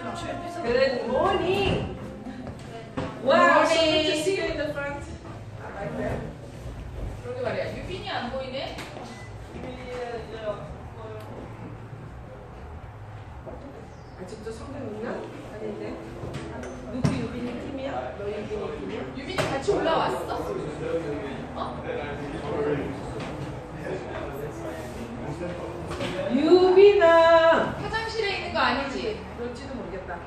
Good morning. Wow, so good to see you in the front. I like that. 그러게 말이야. 유빈이 안 보이네? 아직도 성경 있나? 아닌데. 누구 유빈이 팀이야? 너 유빈이 팀이야? 유빈이 같이 올라왔어? 어? 유빈아. 화장실에 있는 거 아니지? 그럴지도 모르겠다.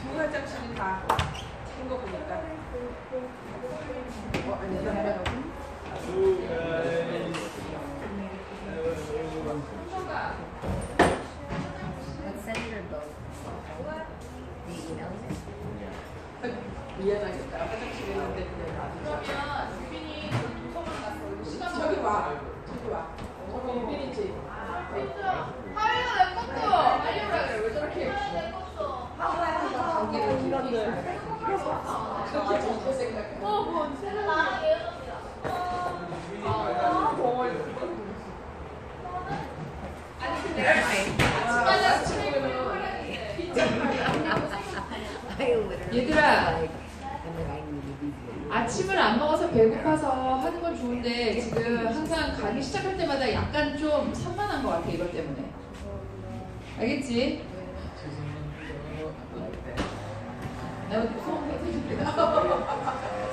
두 화장실이 다 찬 거 보니까. 아니다. 한서가 What senator vote? The emails? 미안하겠다. 화장실에 있는데 그냥 그러면 유빈이 도서관 갔어. 시간 저기 와. 저기 와. 저기 유빈이지. 하이야 내 것도 알려라 그래. 왜 저렇게 관계를 깊이 그렇게 좋게 생각해. 뭔 아니 근데 얘들아 아침을 안 먹어서 배고파서 하는 건 좋은데 지금 항상 가기 시작할 때마다 약간 좀 산만한 것 같아 이것 때문에 알겠지?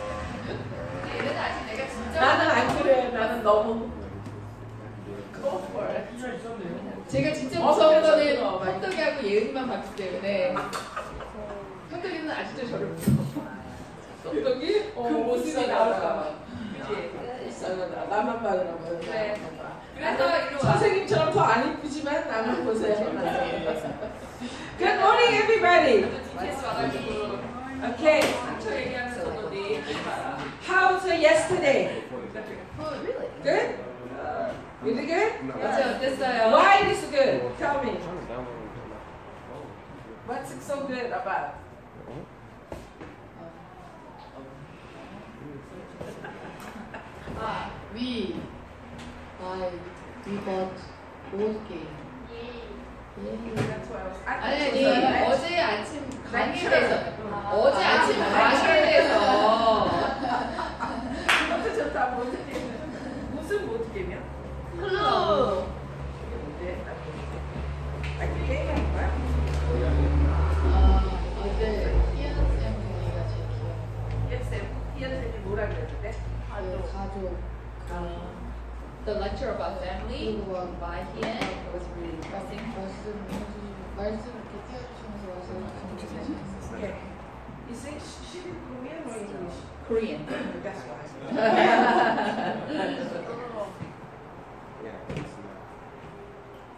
얘는 아직 내가 진짜 나는 안 그래. 나는 너무 제가 진짜 무서운 거는 현덕이하고 예은이만 봤기 때문에 현덕이는 아직도 저를 무서워. 현덕이? 그 모습이 나올까봐. 그치? 나만 봐 그러면. 그래. 그래서 이리 와. 선생님처럼 더 안 이쁘지만 나만 보세요. Good morning, everybody. DTS 와가지고 Okay. 상처 얘기하면서 네 얘기 봐라. How's yesterday? Oh, really? Good? Really good? 어제 어땠어요? Why it is good? Tell me. What's it so good about? We bought board game. That's what I was. 아니 어제 아침 강의에 대해서 어제 아침 강의에 대해서 그것도 좋다. 무슨 보드 게임이야? 클럽 뭔데? 아, 게임하는 거야? 어제 희연 쌤이가 제일 귀여워. 희연쌤이 뭐라 그랬는데? 가족. The lecture about family 그리고 막 by Hien was really interesting. 말씀 이렇게 띄워주시면서 와서 Okay. You think she did Korean or English? Korean. That's why.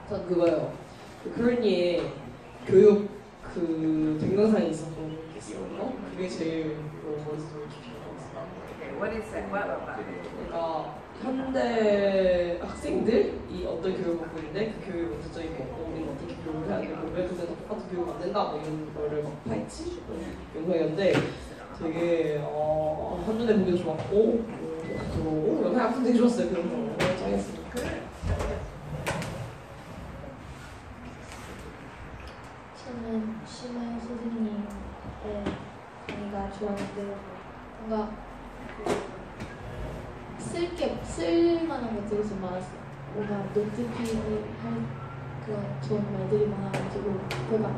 전 그거요. 그 그런이의 교육 그 동영상이 있었거든요. 그게 제일 머릿속에 깊이 남았어요. Okay, what is that? What about it? 그러니까 현대 학생들이 어떤 교육을 받고 있는데 그 교육의 문제점이 뭐고 우리는 어떻게 교육을 해야 되고 왜 그새 똑같은 교육 안 된다 뭐 이런 거를 막 파헤치 영상이었는데 되게 한눈에 보기도 좋았고 또 영상 아무튼 되게 좋았어요. 그 영상 너무 짱했어요. 저는 심한 선생님의 강의가 좋았는데 뭔가 쓸만한 것들이 좀 많았어요. 뭔가 노트필을 할 그런 좋은 말들이 많아가지고 제가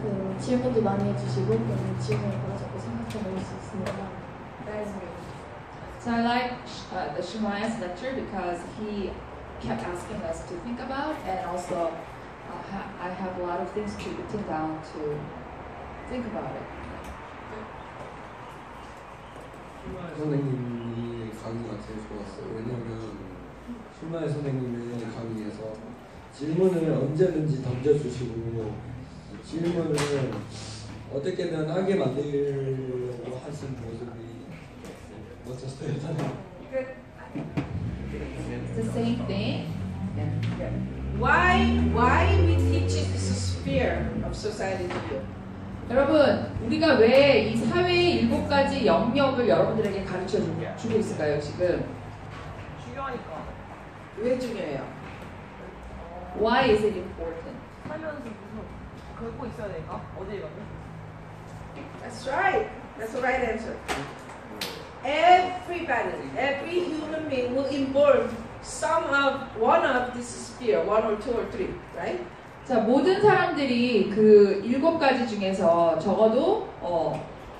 그 질문도 많이 해주시고 그러면 질문을 받아서 생각해볼 수 있습니다. So I like the Shemaya's lecture because he kept asking us to think about, and also I have a lot of things to written down to think about it. 선생님이 강의가 제일 좋았어요. 왜냐면 신마의 선생님의 강의에서 질문을 언제든지 던져주시고 질문을 어떻게든 하게 만들려고 하신 모습이 멋졌어요. It's the same thing. Why we teach this sphere of society to you? 여러분, 우리가 왜 이 사회의 7가지 영역을 여러분들에게 가르쳐 주고 있을까요, 지금? 중요하니까. 왜 중요해요? Why is it important? 살면서 무슨 긁고 있어야 되니까. 어디 읽었니? That's right. That's the right answer. Every human being will involve one of this sphere, one or two or three, right? 자, 모든 사람들이 그 7가지 중에서 적어도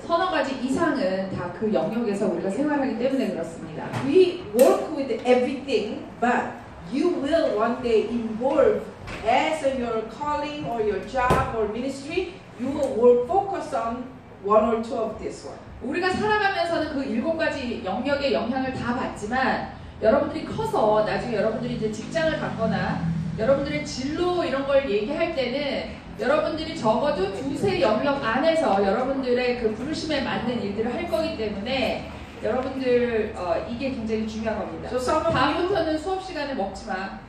서너 가지 이상은 다 그 영역에서 우리가 생활하기 때문에 그렇습니다. We work with everything, but you will one day involve as your calling or your job or ministry, you will focus on one or two of this one. 우리가 살아가면서는 그 7가지 영역의 영향을 다 받지만 여러분들이 커서 나중에 여러분들이 이제 직장을 갖거나 여러분들의 진로 이런 걸 얘기할 때는 여러분들이 적어도 두세 영역 안에서 여러분들의 그 부르심에 맞는 일들을 할 거기 때문에 여러분들 이게 굉장히 중요한 겁니다. 다음부터는 수업 시간에 먹지 마.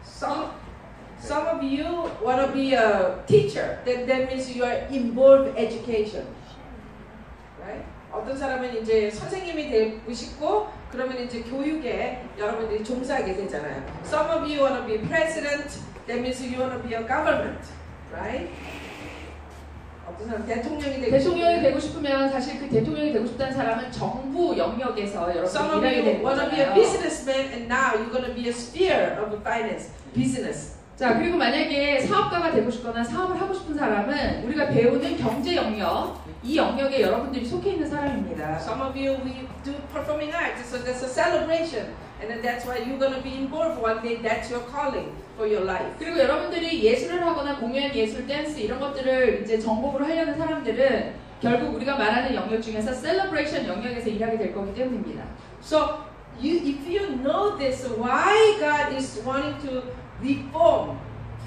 Some of you want to be a teacher. That means you are involved education. Right? 어떤 사람은 이제 선생님이 되고 싶고 그러면 이제 교육에 여러분들이 종사하게 되잖아요. Some of you want to be president. That means you want to be a government. Right? 어떤 사람 대통령이 되고 싶으면 사실 그 대통령이 되고 싶다는 사람은 정부 영역에서 Some of 여러분들이 일하게 you 되는 want to be a 거잖아요. businessman and now you're going to be a sphere of finance, business. 자, 그리고 만약에 사업가가 되고 싶거나 사업을 하고 싶은 사람은 우리가 배우는 경제 영역, 이 영역에 여러분들이 속해 있는 사람입니다. Some of you, we do performing arts, so that's a celebration. And then that's why you're going to be involved one day. That's your calling for your life. 그리고 여러분들이 예술을 하거나 공연, 예술, 댄스 이런 것들을 이제 전공으로 하려는 사람들은 결국 우리가 말하는 영역 중에서 셀러브레이션 영역에서 일하게 될 거기 때문입니다. So, if you know this, why God is wanting to reform,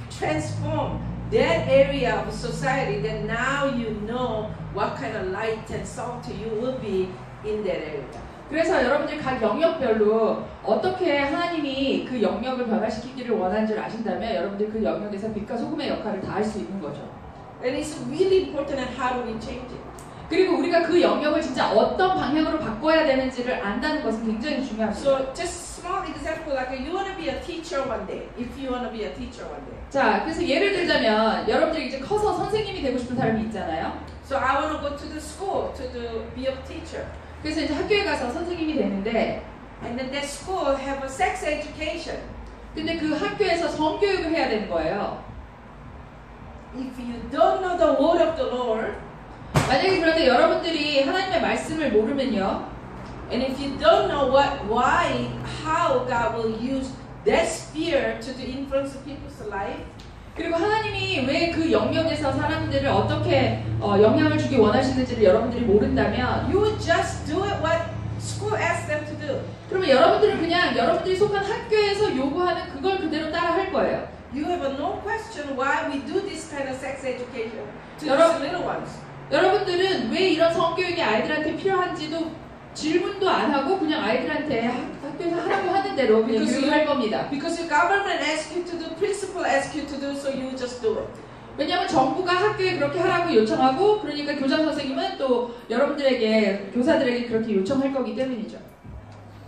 transform that area of society, then now you know what kind of light and salt you will be in that area. 그래서 여러분들 각 영역별로 어떻게 하나님이 그 영역을 변화시키기를 원하는 줄 아신다면 여러분들 그 영역에서 빛과 소금의 역할을 다 할 수 있는 거죠. And it's really important and how do we change it? 그리고 우리가 그 영역을 진짜 어떤 방향으로 바꿔야 되는지를 안다는 것은 굉장히 중요합니다. So just small example, like you want to be a teacher one day. If you want to be a teacher one day. 자, 그래서 예를 들자면 여러분들이 이제 커서 선생님이 되고 싶은 사람이 있잖아요. So I want to go to the school to be a teacher. 그래서 이제 학교에 가서 선생님이 되는데, and then that school have a sex education. 근데 그 학교에서 성교육을 해야 되는 거예요. If you don't know the word of the Lord, 만약에 그런데 여러분들이 하나님의 말씀을 모르면요, and if you don't know why, how God will use that sphere to influence people's life. 그리고 하나님이 왜 그 영역에서 사람들을 어떻게 영향을 주기 원하시는지를 여러분들이 모른다면 you would just do it what school asks them to do. 그러면 여러분들은 그냥 여러분들이 속한 학교에서 요구하는 그걸 그대로 따라 할 거예요. You have no question why we do this kind of sex education to 여러분, these little ones. 여러분들은 왜 이런 성교육이 아이들한테 필요한지도 질문도 안 하고 그냥 아이들한테 학교에서 하라고 하는 대로 그냥 교육할 겁니다. Because your government asks you to do, principal asks you to do, so you just do it. 왜냐하면 정부가 학교에 그렇게 하라고 요청하고 그러니까 교장 선생님은 또 여러분들에게 교사들에게 그렇게 요청할 거기 때문이죠.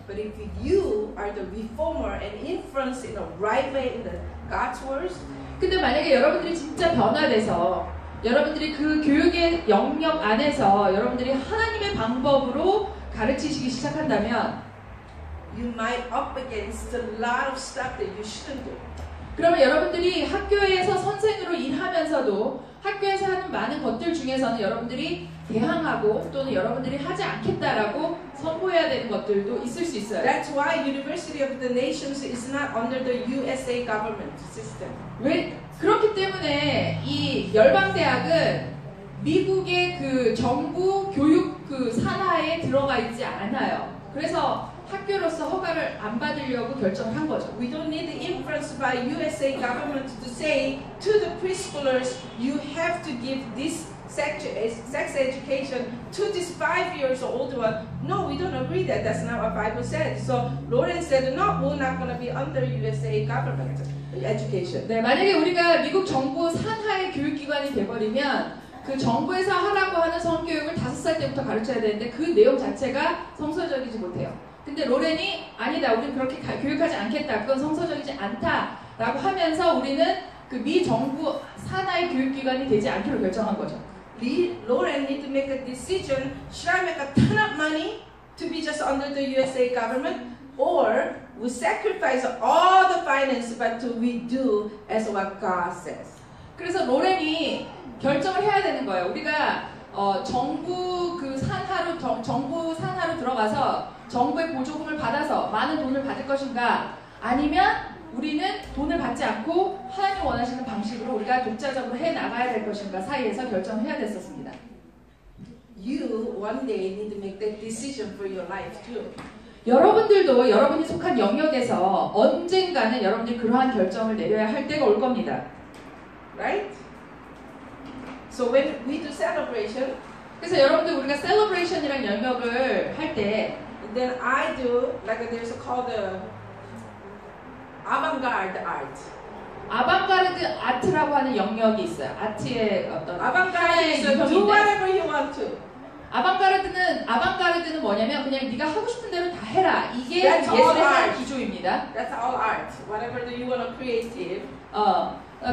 But if you are the reformer and influence in the right way in the God's words, 근데 만약에 여러분들이 진짜 변화돼서 여러분들이 그 교육의 영역 안에서 여러분들이 하나님의 방법으로 가르치시기 시작한다면 you might up against a lot of stuff that you shouldn't do. 그러면 여러분들이 학교에서 선생으로 일하면서도 학교에서 하는 많은 것들 중에서는 여러분들이 대항하고 또는 여러분들이 하지 않겠다라고 선포해야 되는 것들도 있을 수 있어요. That's why University of the Nations is not under the USA government system. 왜 그렇기 때문에 이 열방대학은 미국의 그 정부 교육 그 산하에 들어가 있지 않아요. 그래서 학교로서 허가를 안 받으려고 결정을 한 거죠. We don't need the influence by USA government to say to the preschoolers, you have to give this sex education to this 5 years old one. No, we don't agree that. That's not what Bible said. So Lawrence said, no, we're not going to be under USA government education. 네, 만약에 우리가 미국 정부 산하의 교육기관이 돼버리면 그 정부에서 하라고 하는 성교육을 5살 때부터 가르쳐야 되는데 그 내용 자체가 성서적이지 못해요. 근데 로렌이 아니다, 우리는 그렇게 교육하지 않겠다, 그건 성서적이지 않다라고 하면서 우리는 그 미 정부 산하의 교육기관이 되지 않기로 결정한 거죠. Lauren need to make a decision. Should I make a ton of money to be just under the USA government, or we sacrifice all the finance, but we do as what God says? 그래서 로렌이 결정을 해야 되는 거예요. 우리가 정부 그 산하로 정부 산하로 들어가서 정부의 보조금을 받아서 많은 돈을 받을 것인가, 아니면 우리는 돈을 받지 않고 하나님 원하시는 방식으로 우리가 독자적으로 해 나가야 될 것인가 사이에서 결정해야 됐었습니다. You one day need to make that decision for your life too. 여러분들도 여러분이 속한 영역에서 언젠가는 여러분들이 그러한 결정을 내려야 할 때가 올 겁니다. Right? So when we do celebration, 그래서 여러분들 우리가 셀러브레이션이라는 영역을 할 때, then I do like there's called the avant-garde art. 아방가르드 아트라고 하는 영역이 있어요. 아트의 어떤 Avant-garde is do 유형인데, whatever you want to. 아방가르드는 뭐냐면 그냥 네가 하고 싶은 대로 다 해라. 이게 That's all 예술의 한 art. 기조입니다. That's all art. Whatever you want to creative.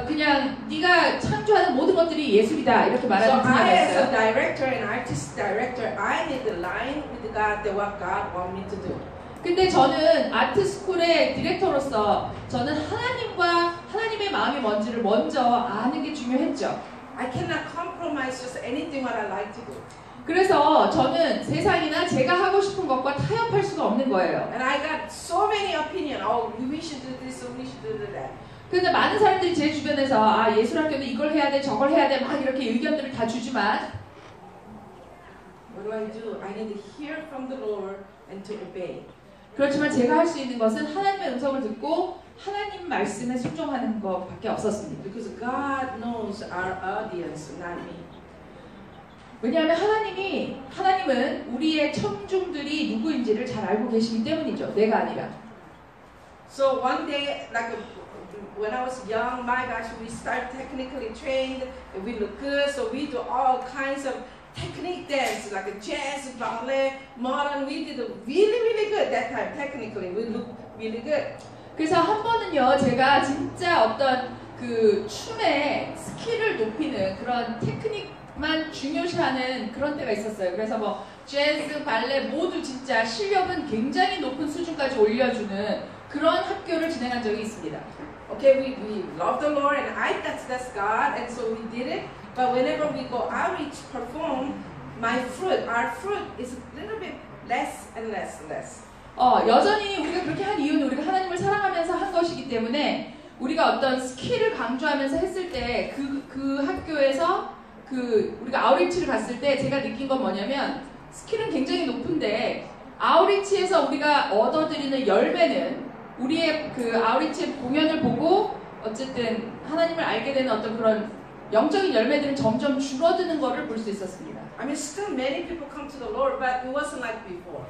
그냥 네가 창조하는 모든 것들이 예술이다 이렇게 So 말하는 분야가 I, as a 있어요. director and artist director, I need to line with God, what God want me to do. 근데 저는 아트 스쿨의 디렉터로서 저는 하나님의 마음이 뭔지를 먼저 아는 게 중요했죠. I cannot compromise just anything what I like to do. 그래서 저는 세상이나 제가 하고 싶은 것과 타협할 수가 없는 거예요. And I got so many opinions. Oh, we should do this, we should do that. 근데 많은 사람들이 제 주변에서 예술학교는 이걸 해야 돼, 저걸 해야 돼, 막 이렇게 의견들을 다 주지만 What do I do? I need to hear from the Lord and to obey. 그렇지만 제가 할 수 있는 것은 하나님의 음성을 듣고 하나님 말씀에 순종하는 것밖에 없었습니다. Because God knows our audience, not me. 왜냐하면 하나님은 우리의 청중들이 누구인지를 잘 알고 계시기 때문이죠. 내가 아니라. So one day, like when I was young, my gosh, we start technically trained, and we look good, so we do all kinds of technique dance, like a jazz, ballet, modern. We did really good that time. Technically, we look really good. 그래서 한 번은요, 제가 진짜 어떤 그 춤의 스킬을 높이는 그런 테크닉만 중요시하는 그런 때가 있었어요. 그래서 뭐 재즈, 발레 모두 진짜 실력은 굉장히 높은 수준까지 올려주는 그런 학교를 진행한 적이 있습니다. Okay, we love the Lord, and that's God, and so we did it. But whenever we go outreach, perform, our fruit is a little bit less and less. 여전히 우리가 그렇게 한 이유는 우리가 하나님을 사랑하면서 한 것이기 때문에 우리가 어떤 스킬을 강조하면서 했을 때 그 학교에서 우리가 아웃리치를 갔을 때 제가 느낀 건 뭐냐면 스킬은 굉장히 높은데 아웃리치에서 우리가 얻어들이는 열매는 우리의 그 아웃리치 공연을 보고 어쨌든 하나님을 알게 되는 어떤 그런 영적인 열매들은 점점 줄어드는 것을 볼 수 있었습니다. I mean, still many people come to the Lord, but it wasn't like before.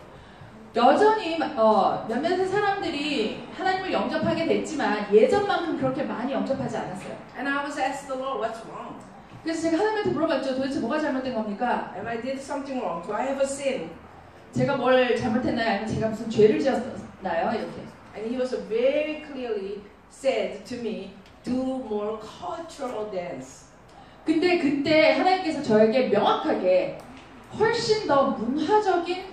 여전히 몇몇의 사람들이 하나님을 영접하게 됐지만 예전만큼 그렇게 많이 영접하지 않았어요. And I was asking the Lord, what's wrong? 그래서 제가 하나님한테 물어봤죠. 도대체 뭐가 잘못된 겁니까? Have I did something wrong? Do I have a sin? 제가 뭘 잘못했나요? 아니면 제가 무슨 죄를 지었나요? 이렇게. And he was very clearly said to me, do more cultural dance. 근데 그때 하나님께서 저에게 명확하게 훨씬 더 문화적인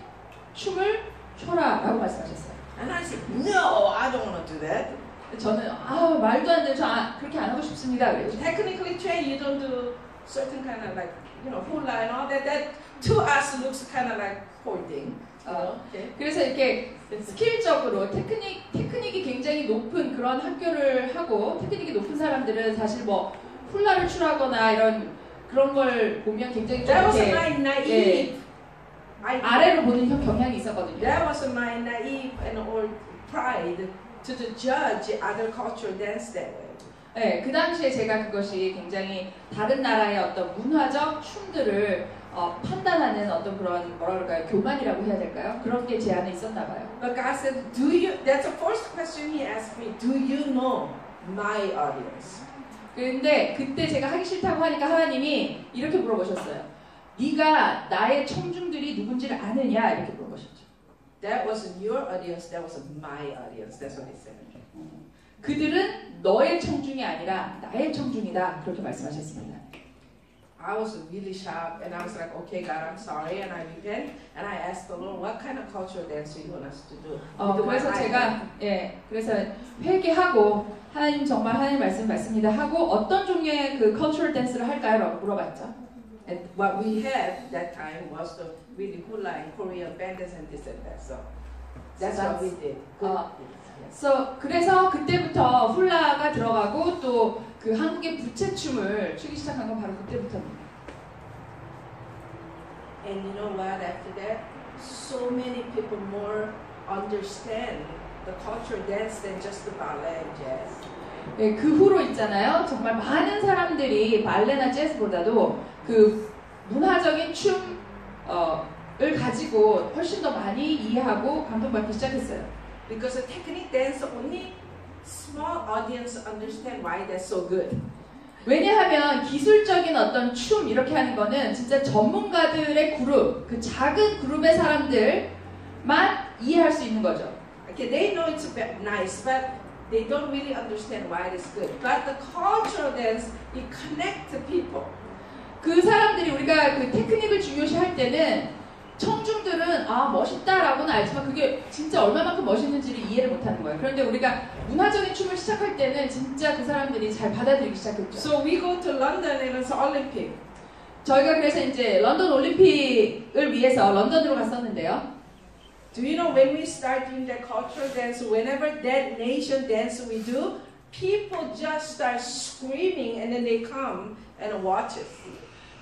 춤을 춰라라고 말씀하셨어요. And I said, no, I don't want to do that. 저는 말도 안 돼요. 저 그렇게 안 하고 싶습니다. 그랬죠. Technically trained, you don't do certain kind of like, hula and all that. That to us looks kind of like hoarding. Okay. 그래서 이렇게 스킬적으로 테크닉이 굉장히 높은 그런 학교를 하고 테크닉이 높은 사람들은 사실 뭐 훌라를 추라거나 그런 걸 보면 굉장히 좀 That was 이렇게 my naive. 아래로 보는 경향이 있었거든요. That was my naive and or pride to judge other cultural dance that way. 네, 그 당시에 제가 그것이 굉장히 다른 나라의 어떤 문화적 춤들을 판단하는 어떤 그런 뭐라 그럴까요? 교만이라고 해야 될까요? 그런 게 제 안에 있었나 봐요. But God said, that's the first question He asked me. Do you know my audience? 근데 그때 제가 하기 싫다고 하니까 하나님이 이렇게 물어보셨어요. 네가 나의 청중들이 누군지를 아느냐? 이렇게 물어보셨죠. That wasn't your audience. That was my audience. That's what He said. 그들은 너의 청중이 아니라 나의 청중이다. 그렇게 말씀하셨습니다. I was really shocked and I was like, okay, God, I'm sorry, and I repent and I asked the Lord, what kind of cultural dance do you want us to do? 그래서 제가 그래서 회개하고 하나님 정말 하나님 말씀 맞습니다 하고 어떤 종류의 그 cultural dance를 할까요?라고 물어봤죠. And what we had that time was the really hula and Korean bands and this and that. So that's what we did. 그래서 그때부터 훌라가 들어가고 또 그 한국의 부채춤을 추기 시작한 건 바로 그때부터입니다. And you know what? After that, so many people more understand the cultural dance than just the ballet and jazz. 그 후로 있잖아요. 정말 많은 사람들이 발레나 재즈보다도 그 문화적인 춤을 가지고 훨씬 더 많이 이해하고 감동받기 시작했어요. Because the technique dance only small audience understand why that's so good. 왜냐하면 기술적인 어떤 춤 이렇게 하는 거는 진짜 전문가들의 그룹, 그 작은 그룹의 사람들만 이해할 수 있는 거죠. Okay, they know it's nice, but they don't really understand why it's good. But the cultural dance, it connects the people. 그 사람들이 우리가 그 테크닉을 중요시 할 때는 청중들은 멋있다라고는 알지만 그게 진짜 얼마만큼 멋있는지를 이해를 못하는 거예요. 그런데 우리가 문화적인 춤을 시작할 때는 진짜 그 사람들이 잘 받아들이기 시작했죠. So we go to London and it's Olympic. 저희가 그래서 이제 런던 올림픽을 위해서 런던으로 갔었는데요. Do you know when we start doing that cultural dance, whenever that nation dance we do, people just start screaming and then they come and watch it.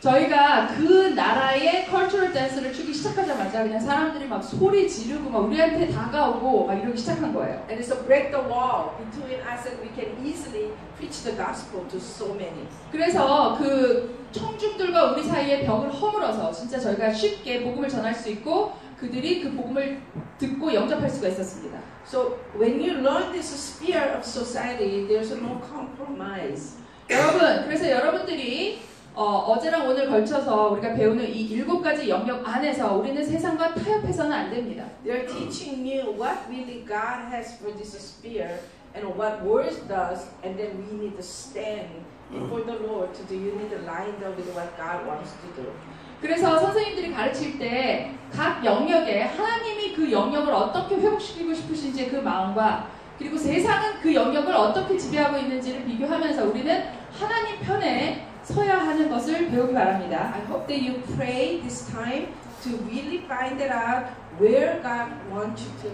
저희가 그 나라의 컬처럴 댄스를 추기 시작하자마자 그냥 사람들이 막 소리 지르고 막 우리한테 다가오고 막 이러기 시작한 거예요. And it's to break the wall between us and we can easily preach the gospel to so many. 그래서 그 청중들과 우리 사이의 벽을 허물어서 진짜 저희가 쉽게 복음을 전할 수 있고 그들이 그 복음을 듣고 영접할 수가 있었습니다. So when you learn this sphere of society, there's no compromise. 여러분, 그래서 여러분들이 어제랑 오늘 걸쳐서 우리가 배우는 이 7가지 영역 안에서 우리는 세상과 타협해서는 안 됩니다. They're teaching you what really God has for this sphere and what words does, and then we need to stand before the Lord to do. You need to line up with what God wants to do. 그래서 선생님들이 가르칠 때 각 영역에 하나님이 그 영역을 어떻게 회복시키고 싶으신지 그 마음과 그리고 세상은 그 영역을 어떻게 지배하고 있는지를 비교하면서 우리는 하나님 편에 서야 하는 것을 배우기 바랍니다. I hope that you pray this time to really find it out where God wants you to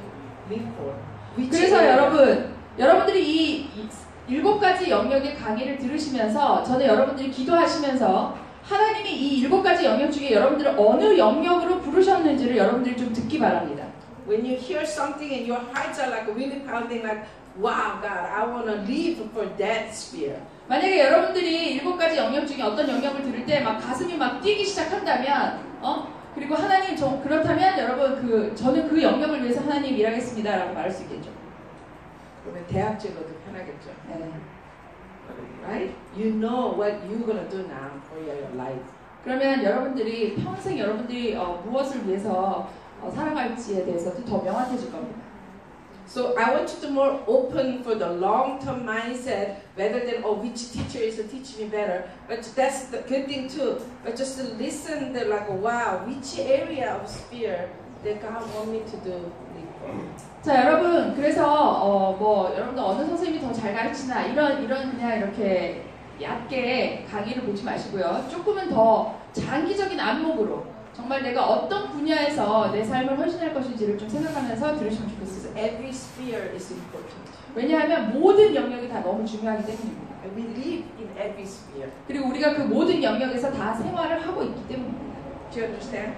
live for. 그래서 여러분들이 이 7가지 영역의 강의를 들으시면서 전에 여러분들이 기도하시면서 하나님이 이 7가지 영역 중에 여러분들을 어느 영역으로 부르셨는지를 여러분들이 좀 듣기 바랍니다. When you hear something and your hearts are like really pounding like, wow, God, I want to live for that sphere. 만약에 여러분들이 7가지 영역 중에 어떤 영역을 들을 때 막 가슴이 막 뛰기 시작한다면, 그리고 하나님 그렇다면 여러분 저는 그 영역을 위해서 하나님 일하겠습니다라고 말할 수 있겠죠. 그러면 대학생도 편하겠죠. 네. Right? You know what you're gonna do now for your life. 그러면 여러분들이 평생 여러분들이 무엇을 위해서 살아갈지에 대해서 더 명확해질 겁니다. So I want you to more open for the long-term mindset rather than which teacher is to teach me better. But that's the good thing too. But just to listen to like wow, which area of sphere that God want me to do. 자 여러분 그래서 여러분들 어느 선생님이 더 잘 가르치나 이런 그냥 이렇게 얇게 강의를 보지 마시고요. 조금은 더 장기적인 안목으로 정말 내가 어떤 분야에서 내 삶을 헌신할 것인지를 좀 생각하면서 들으시면 좋겠습니다. Every sphere is important. 왜냐하면 모든 영역이 다 너무 중요하기 때문입니다. And we live in every sphere. 그리고 우리가 그 모든 영역에서 다 생활을 하고 있기 때문입니다. Do you understand?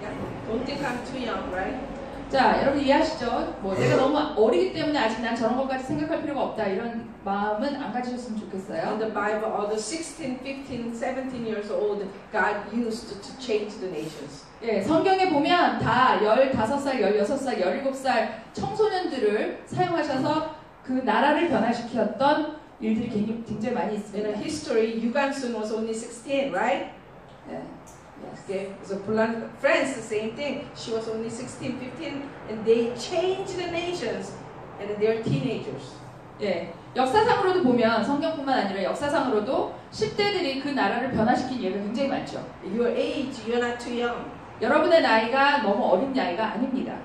Yeah. Don't think I'm too young, right? 자, 여러분 이해하시죠? 내가 너무 어리기 때문에 아직 난 저런 것까지 생각할 필요가 없다 이런 마음은 안 가지셨으면 좋겠어요. In the Bible, all the 16, 15, 17 years old, God used to change the nations. 예, 성경에 보면 다 15살, 16살, 17살 청소년들을 사용하셔서 그 나라를 변화시켰던 일들이 굉장히 많이 In 있습니다. a history, Yugansun was only 16, right? 예. Okay, so France, the same thing. She was only 16, 15, and they changed the nations, and they're teenagers. 예, 역사상으로도 보면 성경뿐만 아니라 역사상으로도 10대들이 그 나라를 변화시킨 예가 굉장히 많죠. Your age, you're not too young. 여러분의 나이가 너무 어린 나이가 아닙니다.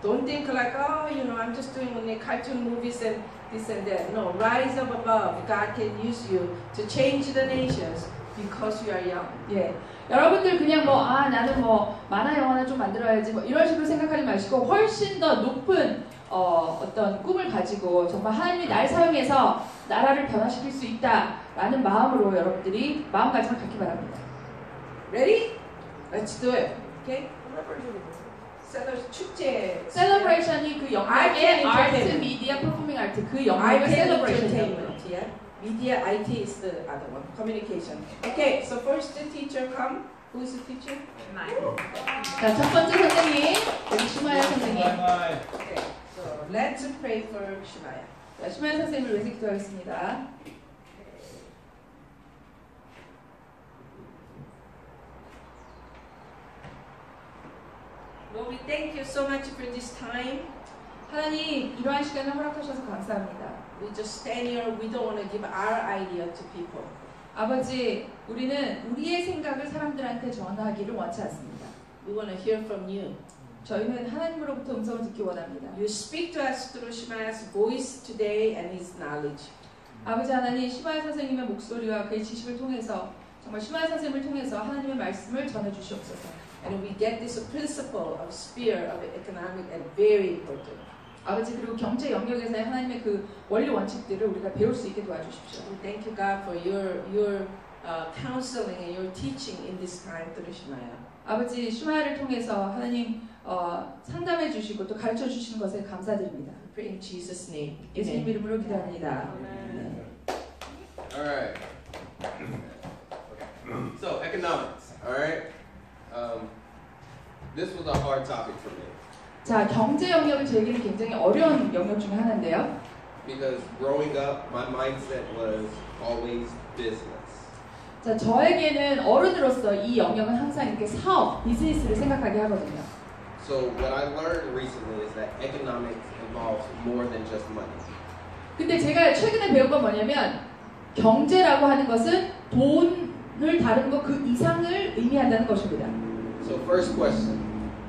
Don't think like, oh, you know, I'm just doing only cartoon movies and this and that. No, rise up above. God can use you to change the nations because you are young. 예, 여러분들 그냥 뭐 나는 뭐 만화 영화나 좀 만들어야지 뭐 이런 식으로 생각하지 마시고 훨씬 더 높은 어떤 꿈을 가지고 정말 하나님이 날 사용해서 나라를 변화시킬 수 있다라는 마음으로 여러분들이 마음가짐을 갖기 바랍니다. Ready? Let's do it. Okay? 축제. 셀러브레이션이 그 영역의 아트, 미디어, 퍼포밍 아트 그 영역의 셀러브레이션이에요. Yeah. Media, IT is the other one. Communication. Okay, so first the teacher come. Who is the teacher? 자, 첫 번째 선생님, 여기 슈마야 선생님. Okay, so let's pray for Shemaiah. 자, 슈마야 선생님을 위해서 기도하겠습니다. Lord, we thank you so much for this time. 하나님, 이러한 시간을 허락하셔서 감사합니다. We just stand here. We don't want to give our idea to people. 아버지, 우리는 우리의 생각을 사람들한테 전하기를 원치 않습니다. We want to hear from you. 저희는 하나님으로부터 음성을 듣기 원합니다. You speak to us through Shemaiah's voice today and his knowledge. 아버지 하나님, 슈마야 선생님의 목소리와 그의 지식을 통해서 정말 슈마야 선생님을 통해서 하나님의 말씀을 전해주시옵소서. And we get this principle of sphere of economic and very important. 아버지 그리고 경제 영역에서의 하나님의 그 원리 원칙들을 우리가 배울 수 있게 도와주십시오. We thank you, God, for your counseling and your teaching in this time through Shemaiah. 아버지 슈마야를 통해서 하나님 상담해 주시고 또 가르쳐 주시는 것에 감사드립니다. We pray in Jesus' name. 예수님 이름으로 기도합니다. All right. So economics. All right. This was a hard topic for me 자, 경제 영역을 제기는 굉장히 어려운 영역 중에 하나인데요. because growing up, my mindset was always business. 자, 저에게는 어른으로서 이 영역은 항상 이렇게 사업, 비즈니스를 생각하게 하거든요. So what I learned recently is that economics involves more than just money. 근데 제가 최근에 배운 건 뭐냐면 경제라고 하는 것은 돈을 다루는 것 그 이상을 의미한다는 것입니다. So first question,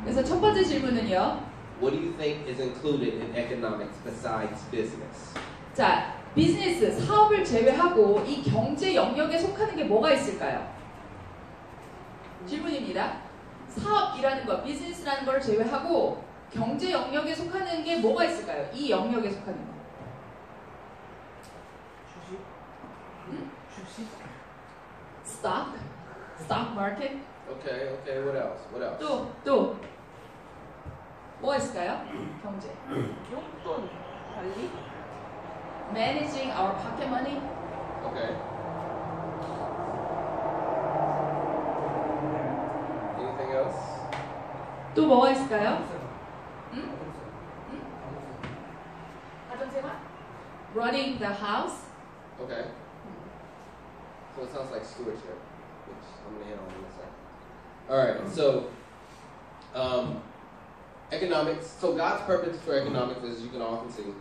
그래서 첫 번째 질문은요. what do you think is included in economics besides business? 자, 비즈니스, 사업을 제외하고 이 경제 영역에 속하는 게 뭐가 있을까요? 질문입니다. 사업이라는 것, 비즈니스라는 걸 제외하고 경제 영역에 속하는 게 뭐가 있을까요? 이 영역에 속하는 거. 주식? 스톡? 스톡 마켓? Okay, what else? What else? 또 뭐가 있을까요? 경제. 용돈 관리? Managing our pocket money. Okay. Anything else? 또 뭐가 있을까요? 가정생활? Running the house. Okay. So it sounds like stewardship, which I'm gonna hit on in a second. All right. So, economics. So God's purpose for economics, as you can often see,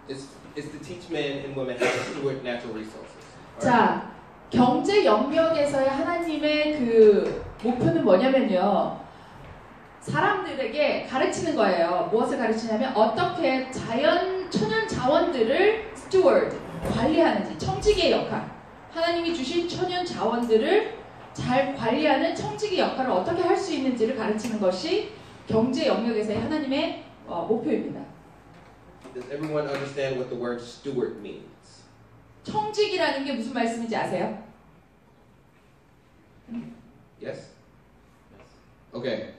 is to teach men and women how to steward natural resources. All right? 자, 경제 영역에서의 하나님의 그 목표는 뭐냐면요. 사람들에게 가르치는 거예요. 무엇을 가르치냐면 어떻게 천연 자원들을 steward, 관리하는지, 청지기의 역할. 하나님이 주신 천연 자원들을 잘 관리하는 청지기 역할을 어떻게 할 수 있는지를 가르치는 것이 경제 영역에서의 하나님의 목표입니다. Does everyone understand what the word steward means? 청지기라는 게 무슨 말씀인지 아세요? Yes? Okay.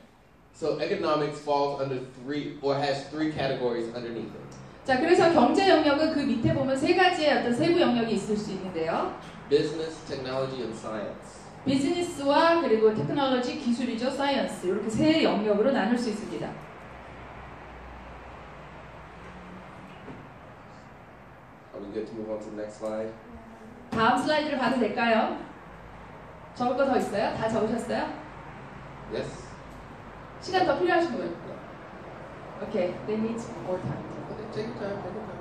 So economics falls under has three categories underneath it. 자, 그래서 경제 영역은 그 밑에 보면 세 가지의 어떤 세부 영역이 있을 수 있는데요. Business, technology, and science. 비즈니스와 그리고 테크놀로지, 기술이죠, 사이언스 이렇게 세 영역으로 나눌 수 있습니다. Are we good to move on to the next slide? 다음 슬라이드를 봐도 될까요? 적을 거 더 있어요? 다 적으셨어요? Yes? 시간 더 필요하신 분? Okay, they need more time. Okay, take your time, take your time.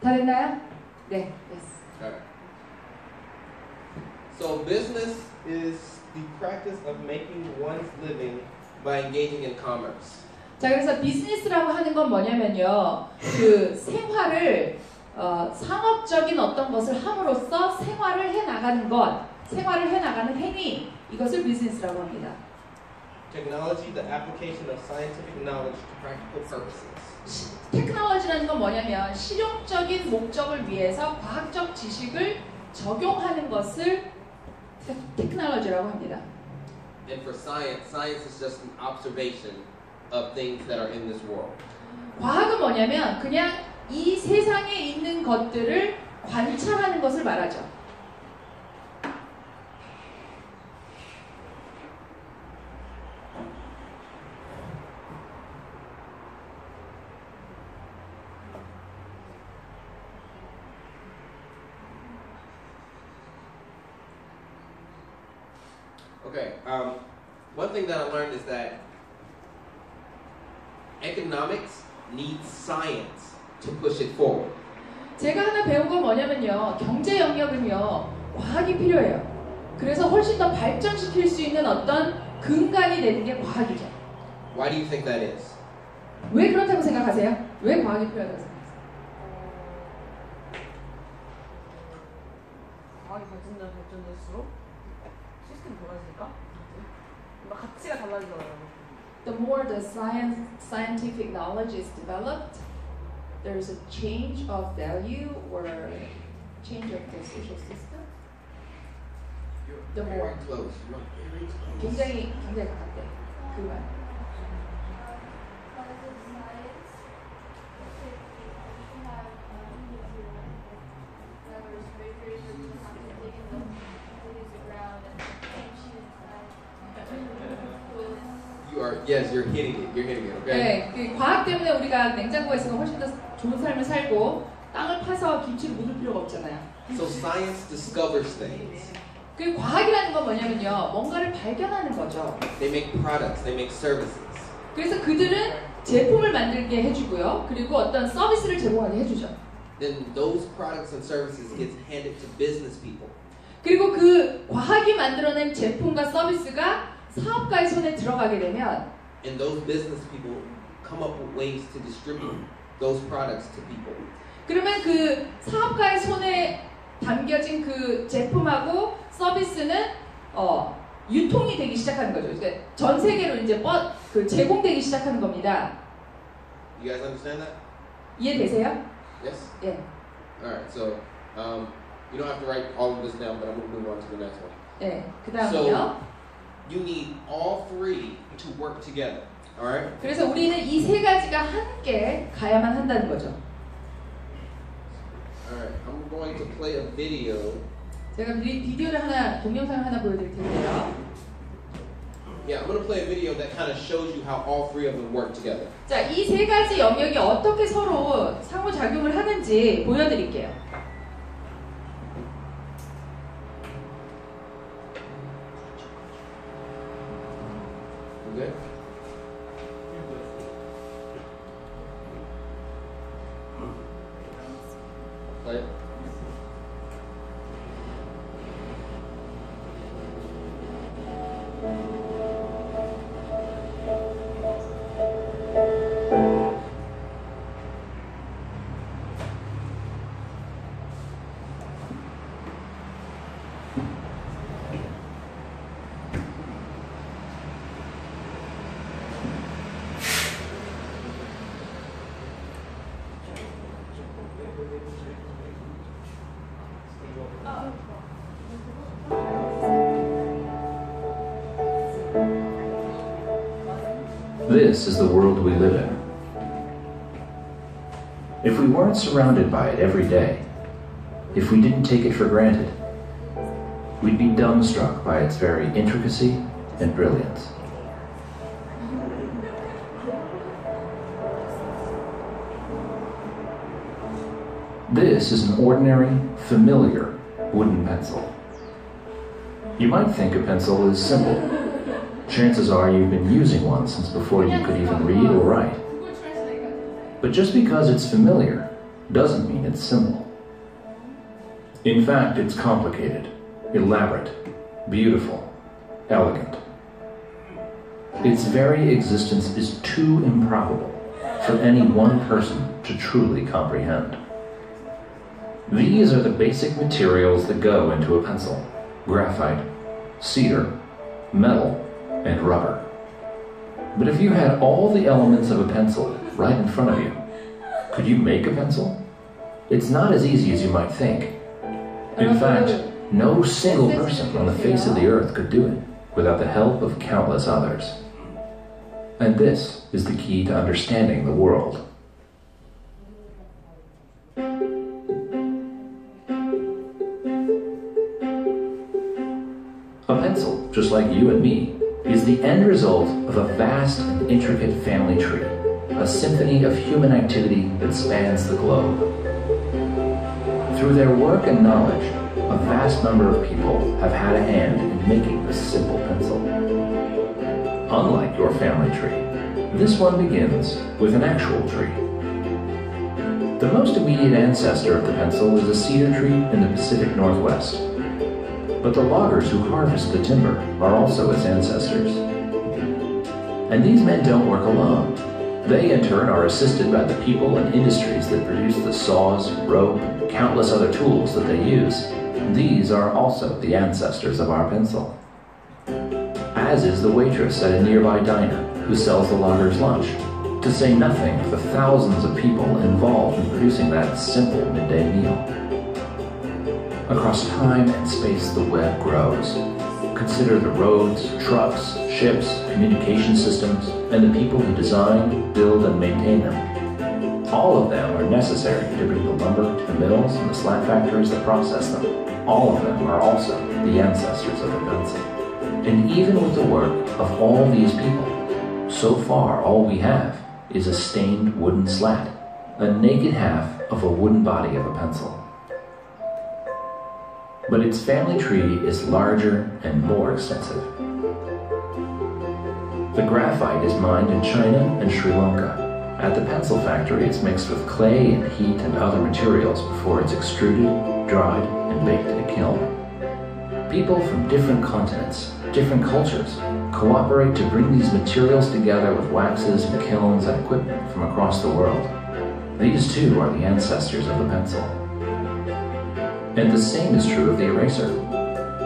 다 됐나요? 네. Yes. Alright. So business is the practice of making one's living by engaging in commerce. 자, 그래서 비즈니스라고 하는 건 뭐냐면요. 그 생활을 상업적인 어떤 것을 함으로써 생활을 해 나가는 것, 생활을 해 나가는 행위, 이것을 비즈니스라고 합니다. Technology, the application of scientific knowledge to practical purposes. 테크놀로지라는 건 뭐냐면 실용적인 목적을 위해서 과학적 지식을 적용하는 것을 테크놀로지라고 합니다. And for science, science is just an observation of things that are in this world. 과학은 뭐냐면 그냥 이 세상에 있는 것들을 관찰하는 것을 말하죠. Okay, one thing that I learned is that economics needs science to push it forward. 제가 하나 배운 건 뭐냐면요. 경제 영역은요. 과학이 필요해요. 그래서 훨씬 더 발전시킬 수 있는 어떤 근간이 되는 게 과학이죠. Why do you think that is? 왜 그렇다고 생각하세요? 왜 과학이 필요하다고 생각하세요? 과학이 발전될수록 시스템이 달라지니까 뭔가 가치가 달라지잖아요. The more the scientific knowledge is developed, there's a change of value or change of the social system. The more. Very close. You're very close. 굉장히 가깝대. 그 말. Yes, you're hitting it. You're hitting it. Okay. 네, 그 과학 때문에 우리가 냉장고에 있으면 훨씬 더 좋은 삶을 살고 땅을 파서 김치를 묻을 필요가 없잖아요. So science discovers things. 그 과학이라는 건 뭐냐면요, 뭔가를 발견하는 거죠. They make products. They make services. 그래서 그들은 제품을 만들게 해주고요, 그리고 어떤 서비스를 제공하게 해주죠. Then those products and services gets handed to business people. 그리고 그 과학이 만들어낸 제품과 서비스가 사업가의 손에 들어가게 되면 And those business people come up with ways to distribute those products to people. 그러면 그 사업가의 손에 담겨진 그 제품하고 서비스는 유통이 되기 시작하는 거죠. 그러니까 전 세계로 이제 그 제공되기 시작하는 겁니다. You guys understand that? 이해되세요? Yes. 예. All right. So you don't have to write all of this down, but I'm going to move on to the next one. 예. 그다음에요. You need all three to work together. All right. 그래서 우리는 이 세 가지가 함께 가야만 한다는 거죠. All right. I'm going to play a video. 제가 비디오를 하나, 동영상을 하나 보여드릴 텐데요. Yeah, I'm going to play a video that kind of shows you how all three of them work together. 자, 이 세 가지 영역이 어떻게 서로 상호작용을 하는지 보여드릴게요. Okay. Play it. This is the world we live in. If we weren't surrounded by it every day, if we didn't take it for granted, we'd be dumbstruck by its very intricacy and brilliance. This is an ordinary, familiar wooden pencil. You might think a pencil is simple. Chances are you've been using one since before you could even read or write. But just because it's familiar doesn't mean it's simple. In fact, it's complicated, elaborate, beautiful, elegant. Its very existence is too improbable for any one person to truly comprehend. These are the basic materials that go into a pencil: graphite, cedar, metal, and rubber. But if you had all the elements of a pencil right in front of you, could you make a pencil? It's not as easy as you might think. In fact, no single person on the face of the earth could do it without the help of countless others. And this is the key to understanding the world. A pencil, just like you and me, is the end result of a vast and intricate family tree, a symphony of human activity that spans the globe. Through their work and knowledge, a vast number of people have had a hand in making this simple pencil. Unlike your family tree, this one begins with an actual tree. The most immediate ancestor of the pencil is a cedar tree in the Pacific Northwest. But the loggers who harvest the timber are also its ancestors. And these men don't work alone. They, in turn, are assisted by the people and industries that produce the saws, rope, and countless other tools that they use. These are also the ancestors of our pencil. As is the waitress at a nearby diner who sells the loggers' lunch, to say nothing of the thousands of people involved in producing that simple midday meal. Across time and space, the web grows. Consider the roads, trucks, ships, communication systems, and the people who design, build, and maintain them. All of them are necessary to bring the lumber to the mills and the slat factories that process them. All of them are also the ancestors of the pencil. And even with the work of all these people, so far all we have is a stained wooden slat, a naked half of a wooden body of a pencil. But its family tree is larger and more extensive. The graphite is mined in China and Sri Lanka. At the pencil factory, it's mixed with clay and heat and other materials before it's extruded, dried, and baked in a kiln. People from different continents, different cultures, cooperate to bring these materials together with waxes and kilns and equipment from across the world. These too are the ancestors of the pencil. And the same is true of the eraser.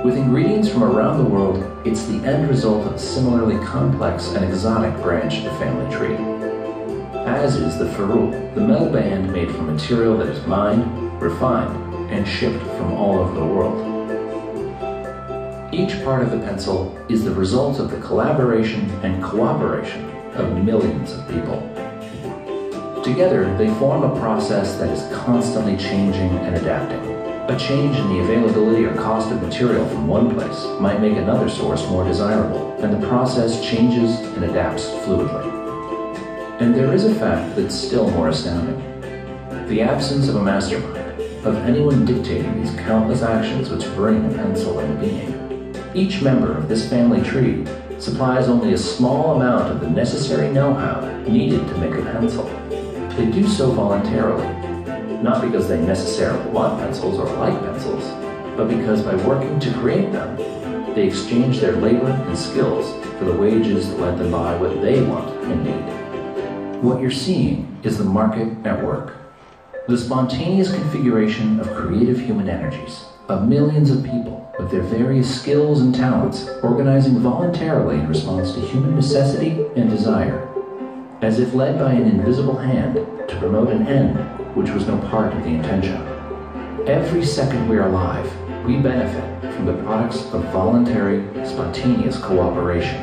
With ingredients from around the world, it's the end result of a similarly complex and exotic branch of the family tree. As is the ferrule, the metal band made from material that is mined, refined, and shipped from all over the world. Each part of the pencil is the result of the collaboration and cooperation of millions of people. Together, they form a process that is constantly changing and adapting. A change in the availability or cost of material from one place might make another source more desirable, and the process changes and adapts fluidly. And there is a fact that's still more astounding: the absence of a mastermind, of anyone dictating these countless actions which bring a pencil into being. Each member of this family tree supplies only a small amount of the necessary know-how needed to make a pencil. They do so voluntarily, not because they necessarily want pencils or like pencils, but because by working to create them, they exchange their labor and skills for the wages that let them buy what they want and need. What you're seeing is the market at work. The spontaneous configuration of creative human energies, of millions of people with their various skills and talents organizing voluntarily in response to human necessity and desire, as if led by an invisible hand to promote an end which was no part of the intention. Every second we are alive, we benefit from the products of voluntary, spontaneous cooperation.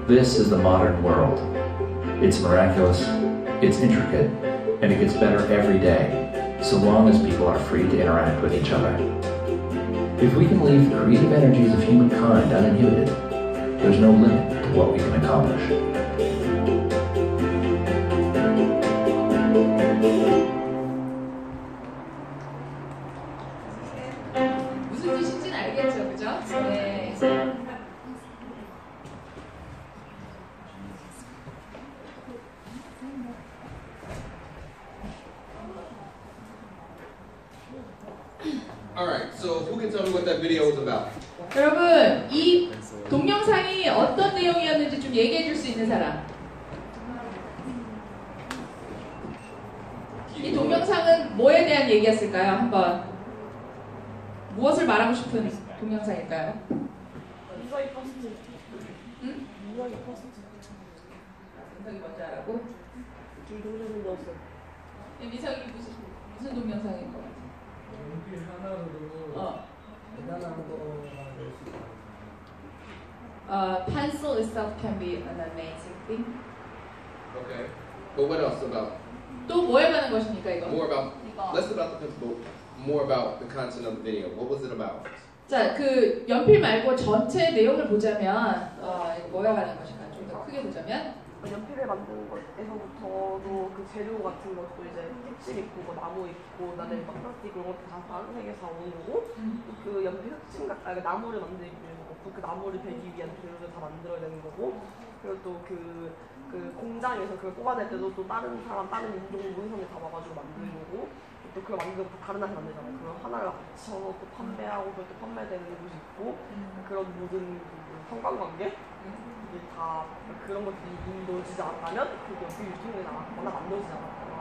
This is the modern world. It's miraculous, it's intricate, and it gets better every day, so long as people are free to interact with each other. If we can leave the creative energies of humankind uninhibited, there's no limit to what we can accomplish. 무슨 뜻인지는 알겠죠, 그죠? 네. Alright, so who can tell me what that video was about? 여러분, 이 동영상이 어떤 내용이었는지 좀 얘기해 줄 수 있는 사람. 이 동영상은 뭐에 대한 얘기였을까요? 한번 무엇을 말하고 싶은 동영상일까요? 미성이 퍼스트. 응? 미성이 퍼스트. 미성이 먼저 하라고? 이 동영상 넣었어. 미성이 무슨 동영상인 것 같아? 연필 하나로 대단한 거가 될 수 있다. Pencil itself can be an amazing thing. Okay. But what else about? 또 뭐에 관한 것입니까 이거? More about, less about the pencil, more about the content of the video. What was it about? 자, 그 연필 말고 전체 내용을 보자면 뭐에 관한 것인가 좀 더 크게 보자면 연필을 만드는 것에서부터도 그 재료 같은 것도 이제 textil 있고 뭐 나무 있고 나는 막 플라스틱 이런 것도 다 다른 색에서 오는 거고 그 연필 흑층 그 나무를 만들기 위해서 그 나무를 베기 위한 재료를 다 만들어야 되는 거고 그리고 또 그 공장에서 그걸 뽑아낼 때도 또 다른 사람 다른 인종 문성이 다 와가지고 만드는 거고 또 그걸 만들고 다른 나라에서 만들잖아요. 그걸 하나를 합쳐서 또 판매하고 그걸 또 판매되는 곳이 있고 그런 모든 성관관계 이게 다 그런 것들이 이루어지지 않았다면 그게 연필 유통에 나가거나 만들어지지 않았거나.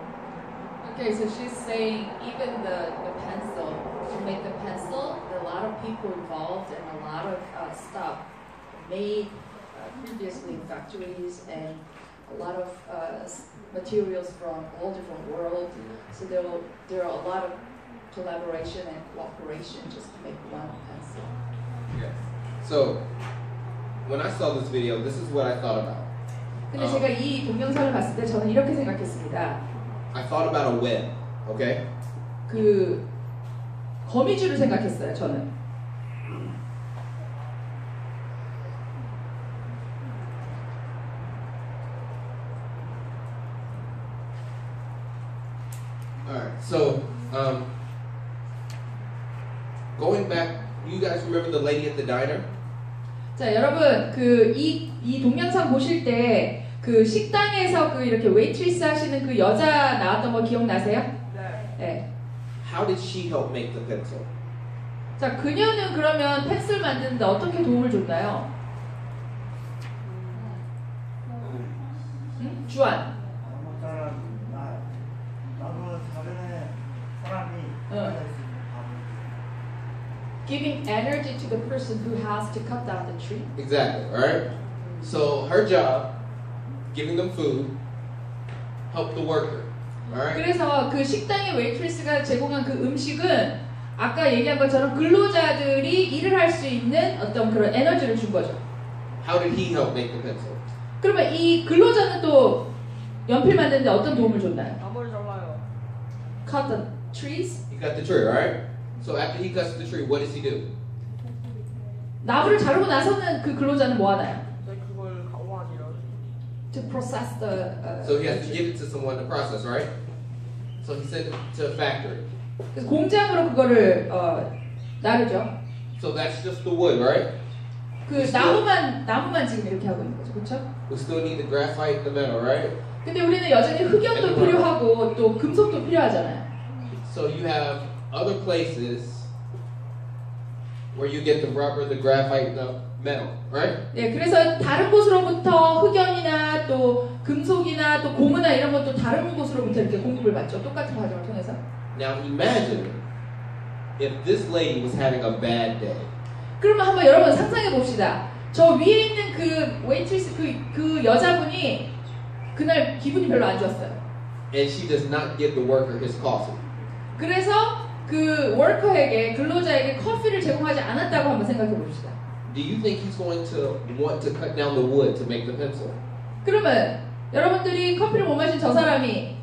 Okay, so she's saying even the pencil, to make the pencil, there are a lot of people involved and a lot of stuff made previously in factories and a lot of materials from all different worlds. So there are a lot of collaboration and cooperation just to make one pencil. Yes. So when I saw this video, this is what I thought about. 근데 제가 이 동영상을 봤을 때 저는 이렇게 생각했습니다. I thought about a web, okay? 그 거미줄을 생각했어요, 저는. Alright, so going back, you guys remember the lady at the diner? 자, 여러분 그 이 동영상 보실 때 그 식당에서 그 이렇게 웨이트리스 하시는 그 여자 나왔던 거 기억나세요? 네. 네. How did she help make the pencil? 자, 그녀는 그러면 펜슬 만드는데 어떻게 도움을 줬나요? 응? 주한. 나도 다른 사람이 Giving energy to the person who has to cut down the tree. Exactly, right? So her job, giving them food, help the worker, alright? 그래서 그 식당의 웨이트리스가 제공한 그 음식은 아까 얘기한 것처럼 근로자들이 일을 할 수 있는 어떤 그런 에너지를 준 거죠. How did he help make the pencil? 그러면 이 근로자는 또 연필 만드는데 어떤 도움을 줬나요? 나무를 잘라요. Cut the trees. He cut the tree, right? So after he cuts the tree, what does he do? 나무를 자르고 나서는 그 근로자는 뭐 하나요? 그걸 강화하기로. To process the. So he has to give it to someone to process, right? So he sent it to a factory. 그래서 공장으로 그거를 나르죠. So that's just the wood, right? 그 나무만 지금 이렇게 하고 있는 거죠, 그렇죠? We still need the graphite and the metal, right? 근데 우리는 여전히 흑연도 필요하고 또 금속도 필요하잖아요. So you have other places where you get the rubber, the graphite, and the metal, right? 네, 그래서 다른 곳으로부터 흑연이나 또 금속이나 또 고무나 이런 것도 다른 곳으로부터 이렇게 공급을 받죠. 똑같은 과정을 통해서. Now imagine if this lady was having a bad day. 그러면 한번 여러분 상상해 봅시다. 저 위에 있는 그 웨이트리스 그 여자분이 그날 기분이 별로 안 좋았어요. And she does not give the worker his coffee. 그래서 그 워커에게 근로자에게 커피를 제공하지 않았다고 한번 생각해 봅시다. Do you think he's going to want to cut down the wood to make the pencil? 그러면 여러분들이 커피를 못 마신 저 사람이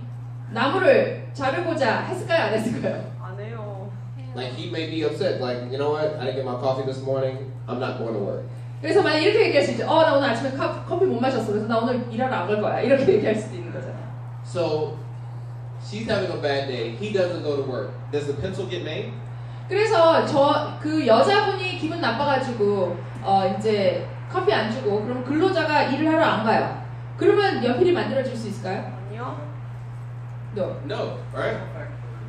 나무를 자르고자 했을까요? 안 했을까요? 안 해요. Like he may be upset, like, you know what? I didn't get my coffee this morning. I'm not going to work. 그래서 만약 이렇게 얘기할 수 있죠. 나 오늘 아침에 커피 못 마셨어. 그래서 나 오늘 일하러 안 갈 거야. 이렇게 얘기할 수도 있는 거잖아요. So she's having a bad day. He doesn't go to work. Does the pencil get made? 그래서 그 여자분이 기분 나빠가지고 이제 커피 안 주고 그럼 근로자가 일을 하러 안 가요. 그러면 연필이 만들어질 수 있을까요? 아니요. No. No, right?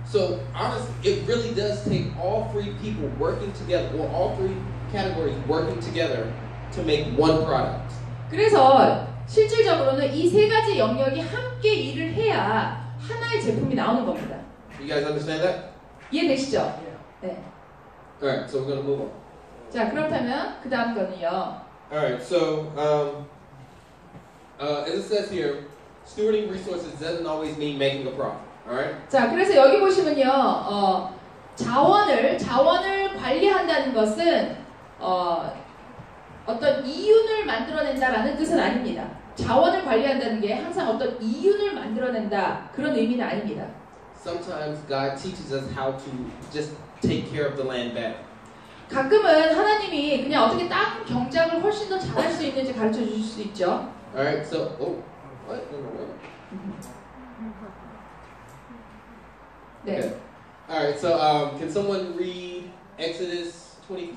So honestly, it really does take all three people working together, or all three categories working together to make one product. 그래서 실질적으로는 이 세 가지 영역이 함께 일을 해야 하나의 제품이 나오는 겁니다. You guys understand that? 이해되시죠? 네. Alright, so we're gonna move on. 자, 그렇다면 그 다음 거는요. Alright, so as it says here, stewarding resources doesn't always mean making a profit. Alright? 자, 그래서 여기 보시면요. 자원을 관리한다는 것은 어떤 이윤을 만들어낸다라는 뜻은 아닙니다. 자원을 관리한다는 게 항상 어떤 이윤을 만들어낸다 그런 의미는 아닙니다. Sometimes God teaches us how to just take care of the land better. 가끔은 하나님이 그냥 어떻게 땅 경작을 훨씬 더 잘할 수 있는지 가르쳐 주실 수 있죠. Alright, so what? No. 네. Okay. Alright, so can someone read Exodus 20?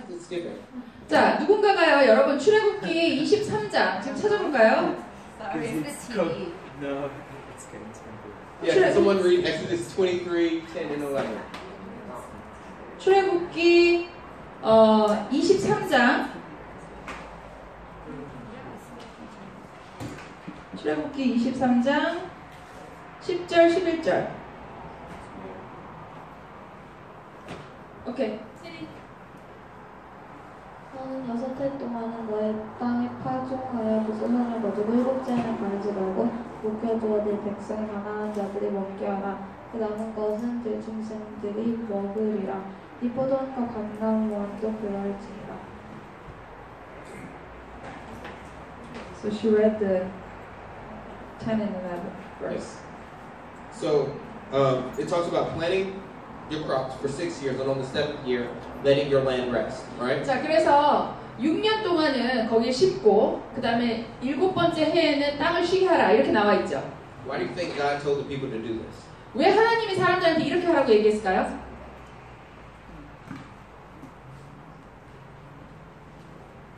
Let's skip it. 자, 누군가가요, 여러분 출애굽기 23장 지금 찾아볼까요? Sorry, it's the TV. No, it's good. Yeah, can someone read Exodus 23, 10 and 11? 출애굽기 23장 출애굽기 23장 10절 11절 오케이. 너는 6해 동안은 너의 땅에 파종하여 그 소산을 거두고 7째는 가르지 말고 묵혀두어 네 백성 가난한 자들이 먹게 하라. 그 남은 것은 네 중생들이 먹으리라. 이 포도원과 감람원도 그럴지니라. So she read the 10 and 11 verse. So it talks about planting your crops for 6 years, and on the 7th year, letting your land rest. Alright? 자, 그래서 6년 동안은 거기에 심고 그 다음에 7번째 해에는 땅을 쉬게 하라 이렇게 나와 있죠. Why do you think God told the people to do this? 왜 하나님이 사람들한테 이렇게 하라고 얘기했을까요?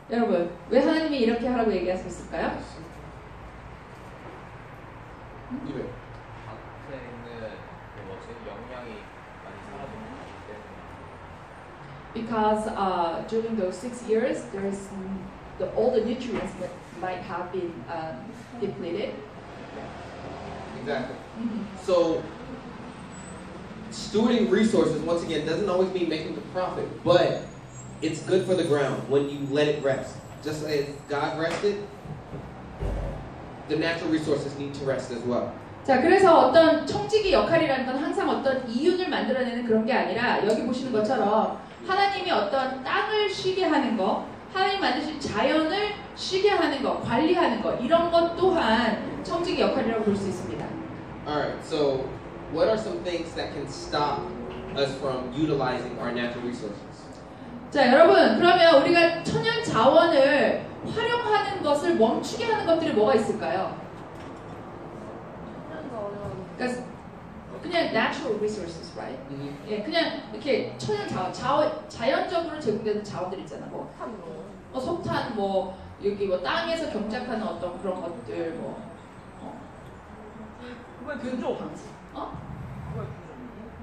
여러분, 왜 하나님이 이렇게 하라고 얘기하셨을까요? 이래. 앞에 있는 그 뭐지 영양이 많이 사라졌기 때문에. Because during those 6 years, there's all the nutrients that might have been depleted. Exactly. So stewarding resources, once again, doesn't always mean making a profit, but it's good for the ground when you let it rest. Just as God rested, the natural resources need to rest as well. 자, 그래서 어떤 청지기 역할이라는 건 항상 어떤 이윤을 만들어내는 그런 게 아니라 여기 보시는 것처럼 하나님이 어떤 땅을 쉬게 하는 거, 하나님 만드신 자연을 쉬게 하는 거, 관리하는 거 이런 것 또한 청지기 역할이라고 볼 수 있습니다. Alright, so what are some things that can stop us from utilizing our natural resources? 자, 여러분, 그러면 우리가 천연 자원을 활용하는 것을 멈추게 하는 것들이 뭐가 있을까요? 그러니까 그냥 natural resources, right? 예, 그냥 이렇게 천연 자연적으로 제공되는 자원들 있잖아. 뭐 석탄, 뭐 여기 뭐 땅에서 경작하는 어떤 그런 것들, 뭐.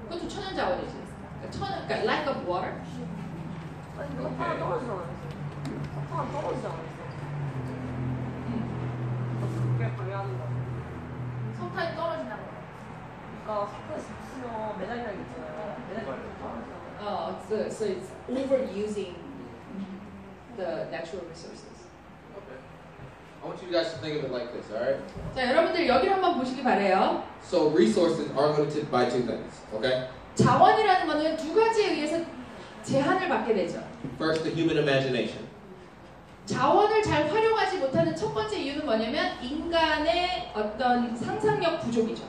그것도 천연 자원이지. 그러니까 lack of water. 석탄은 떨어지잖아요. 석탄은 떨어지지 않았어. 그게 방해하는 거. 석탄이 떨어진다는 거. 그러니까 석탄이 있으면 매달리는 게 있잖아요. 매달리는 게 떨어지잖아요. So it's overusing the natural resources. Okay. I want you guys to think of it like this, alright? 자, 여러분들 여기를 한번 보시기 바래요. So resources are limited by two things, okay? 자원이라는 거는 두 가지에 의해서 제한을 받게 되죠. First, the human imagination. 자원을 잘 활용하지 못하는 첫 번째 이유는 뭐냐면 인간의 어떤 상상력 부족이죠.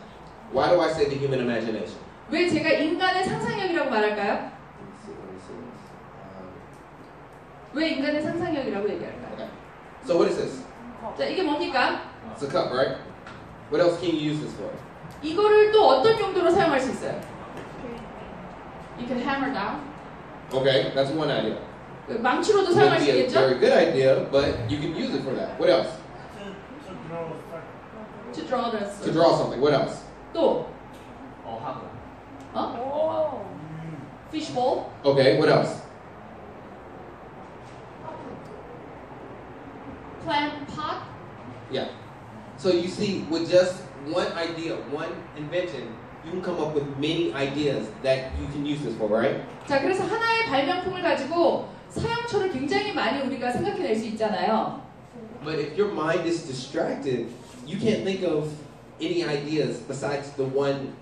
Why do I say the human imagination? 왜 제가 인간의 상상력이라고 말할까요? 왜 인간의 상상력이라고 얘기할까요? Okay. So what is this? 자, 이게 뭡니까? It's a cup, right? What else can you use this for? 이거를 또 어떤 용도로 사용할 수 있어요? You can hammer down. Okay, that's one idea. 망치로도 It 사용할 would 수 be a 있겠죠? very good idea, but you can use it for that. What else? To draw the To draw something. What else? 또 어학. fishbowl. Okay, what else? Plant pot. Yeah. So you see, with just one idea, one invention, you can come up with many ideas that you can use this for, right? 자, 그래서 하나의 발명품을 가지고 사용처를 굉장히 많이 우리가 생각해낼 수 있잖아요. But if your mind is distracted, you can't think of any ideas besides the one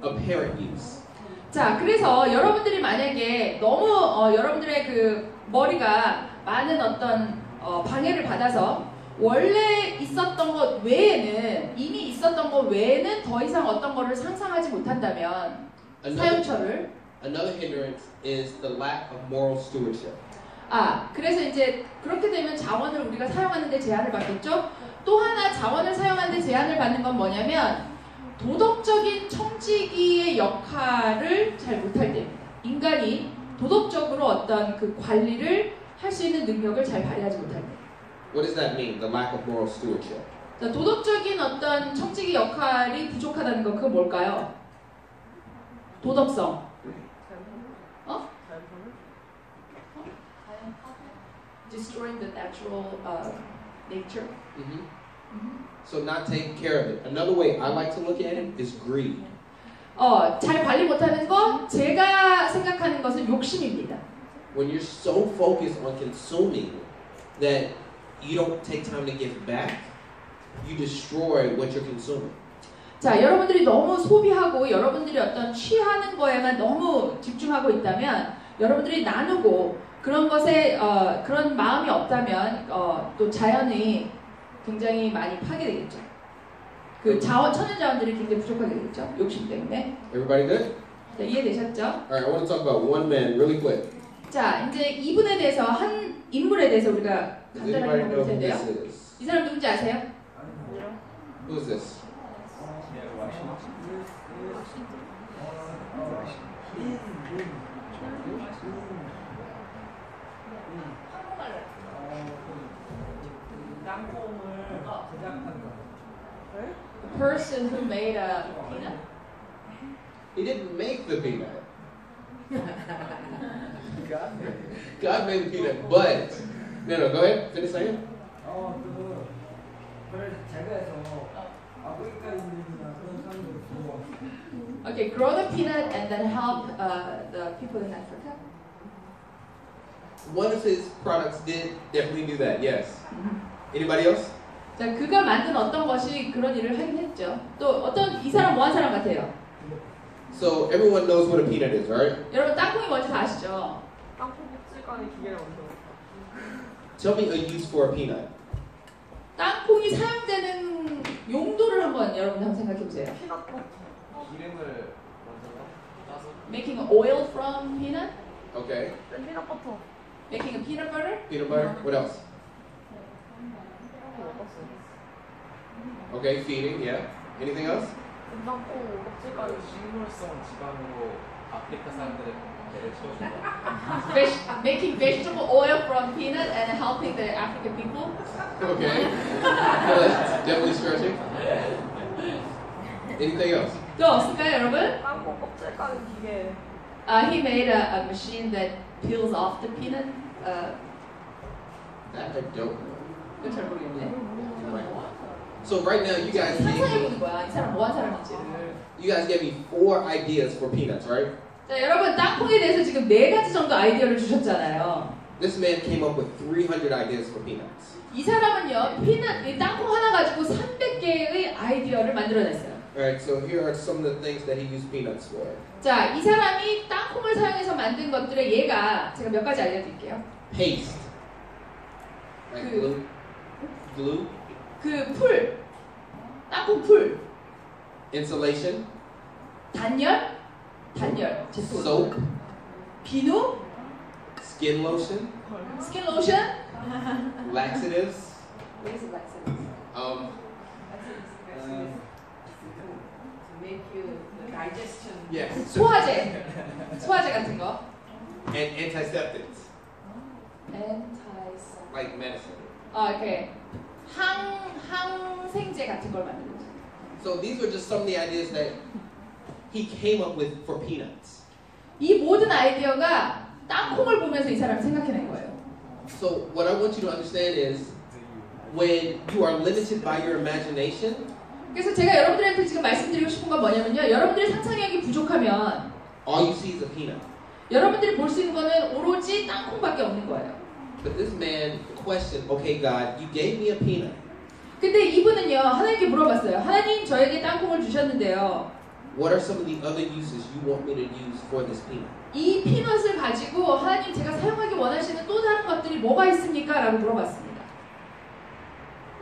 apparent use. 자, 그래서 여러분들이 만약에 너무 여러분들의 그 머리가 많은 어떤 방해를 받아서 원래 있었던 것 외에는 이미 있었던 것 외에는 더 이상 어떤 거를 상상하지 못한다면 사용처를 Another hindrance is the lack of moral stewardship. 그래서 이제 그렇게 되면 자원을 우리가 사용하는 데 제한을 받겠죠? 또 하나 자원을 사용하는 데 제한을 받는 건 뭐냐면 도덕적인 청지기의 역할을 잘 못할 때입니다. 인간이 도덕적으로 어떤 그 관리를 할 수 있는 능력을 잘 발휘하지 못할 때. What does that mean? The lack of moral stewardship. 자, 도덕적인 어떤 청지기 역할이 부족하다는 건 그건 뭘까요? 도덕성. Destroying the natural nature. So not taking care of it. Another way I like to look at it is greed. 잘 관리 못하는 거 제가 생각하는 것은 욕심입니다. When you're so focused on consuming that you don't take time to give back, you destroy what you're consuming. 자, 여러분들이 너무 소비하고 여러분들이 어떤 취하는 거에만 너무 집중하고 있다면 여러분들이 나누고 그런 것에 그런 마음이 없다면 또 자연이 굉장히 많이 파괴되겠죠. 그 천연 자원들이 굉장히 부족하게 되겠죠. 욕심 때문에. Everybody good? 자, 이해되셨죠? Alright, I want to talk about one man really quick. 자, 이제 이분에 대해서 한 인물에 대해서 우리가 Does anybody 간단하게 know 볼 who 텐데요. this is? 이 사람 누군지 아세요? Who is this? The person who made a peanut. He didn't make the peanut. God made the peanut, but no, go ahead, finish saying. Okay, grow the peanut and then help the people in Africa. One of his products did definitely do that. Yes. Anybody else? 자, 그가 만든 어떤 것이 그런 일을 하긴 했죠. 또 어떤 이 사람 뭐한 사람 같아요? So everyone knows what a peanut is, right? 여러분 땅콩이 뭔지 다 아시죠? 땅콩 껍질까지 기계를 만들었다. Tell me a use for a peanut. 땅콩이 사용되는 용도를 한번 여러분 한번 생각해 보세요. 기름을 먼저 따서 Making oil from peanut? Okay. peanut butter. Making a peanut butter? Peanut butter. What else? Okay, feeding. Yeah. Anything else? 땅콩 껍질까지. 식물성 지방으로 아프리카 사람들의 배를 채워준다. Making vegetable oil from peanut and helping the African people? Okay. Well, that's definitely stretching. Anything else? 또 없을까요, 여러분? 땅콩 껍질까지 기계. He made a machine that peels off the peanut. That I don't know. 그건 잘 모르겠네. So right now, you guys gave 상상해보는 me, 거야. 이 사람 뭐 한 사람인지를. you guys gave me 4 ideas for peanuts, right? 자, 여러분 땅콩에 대해서 지금 4가지 정도 아이디어를 주셨잖아요. This man came up with 300 ideas for peanuts. 이 사람은요, 이 땅콩 하나 가지고 300개의 아이디어를 만들어냈어요. Alright, so here are some of the things that he used peanuts for. 자, 이 사람이 땅콩을 사용해서 만든 것들의 예가 제가 몇 가지 알려드릴게요. Paste. Like glue. Glue. 그 풀, 땅콩 풀. Insulation. 단열, 제품. Soap. 비누, Skin lotion. 스킨 로션. Laxatives. What is laxatives? To make you the digestion. Yes. 소화제 같은 거. And antiseptics. Antiseptic. Like medicine. 이렇게 항생제 같은 걸 만드는 거죠. So these were just some of the ideas that he came up with for peanuts. 이 모든 아이디어가 땅콩을 보면서 이 사람이 생각해낸 거예요. So what I want you to understand is when you are limited by your imagination, 그래서 제가 여러분들한테 지금 말씀드리고 싶은 건 뭐냐면요. 여러분들의 상상력이 부족하면 all you see is a peanut. 여러분들이 볼 수 있는 거는 오로지 땅콩밖에 없는 거예요. But this man questioned, okay, God, you gave me a peanut. 근데 이분은요, 하나님께 물어봤어요. 하나님, 저에게 땅콩을 주셨는데요. What are some of the other uses you want me to use for this peanut? 이 피넛을 가지고 하나님 제가 사용하기 원하시는 또 다른 것들이 뭐가 있습니까? 라고 물어봤습니다.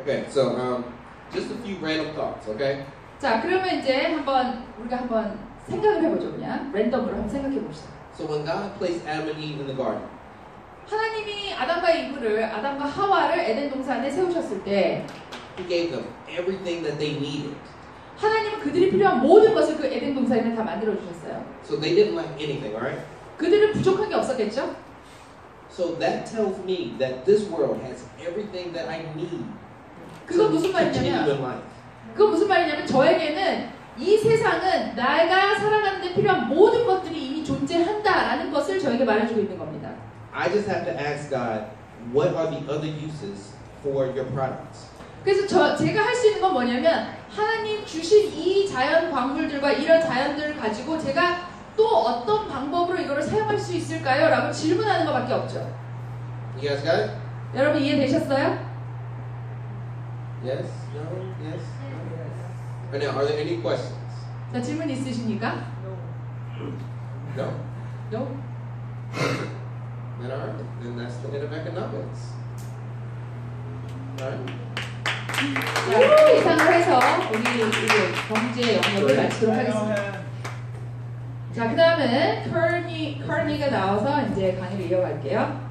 Okay, so just a few random thoughts, okay? 자, 그러면 이제 우리가 한번 생각을 해보죠. 그냥 랜덤으로 한번 생각해 봅시다. So when God placed Adam and Eve in the garden, 하나님이 아담과 하와를 에덴 동산에 세우셨을 때 He gave them everything that they needed. 하나님은 그들이 필요한 모든 것을 그 에덴 동산에 다 만들어 주셨어요. So they didn't lack anything, alright? 그들은 부족한 게 없었겠죠? So that tells me that this world has everything that I need 그거 to 무슨 continue in 말이냐면 life. 그거 무슨 말이냐면 저에게는 이 세상은 내가 살아가는 데 필요한 모든 것들이 이미 존재한다라는 것을 저에게 말해주고 있는 겁니다. I just have to ask God, what are the other uses for your products? 그래서 제가 할 수 있는 건 뭐냐면 하나님 주신 이 자연 광물들과 이런 자연들을 가지고 제가 또 어떤 방법으로 이거를 사용할 수 있을까요? 라고 질문하는 것밖에 없죠. You guys got it? 여러분 이해되셨어요? Yes? No? Yes? Right now, are there any questions? 자, 질문 있으십니까? No? No? Then all right. Then that's the end of economics. All right? 자, 이상을 해서 우리 이제 경제 영역을 마치도록 하겠습니다. 자, 그 다음은 커니가 나와서 이제 강의를 이어갈게요.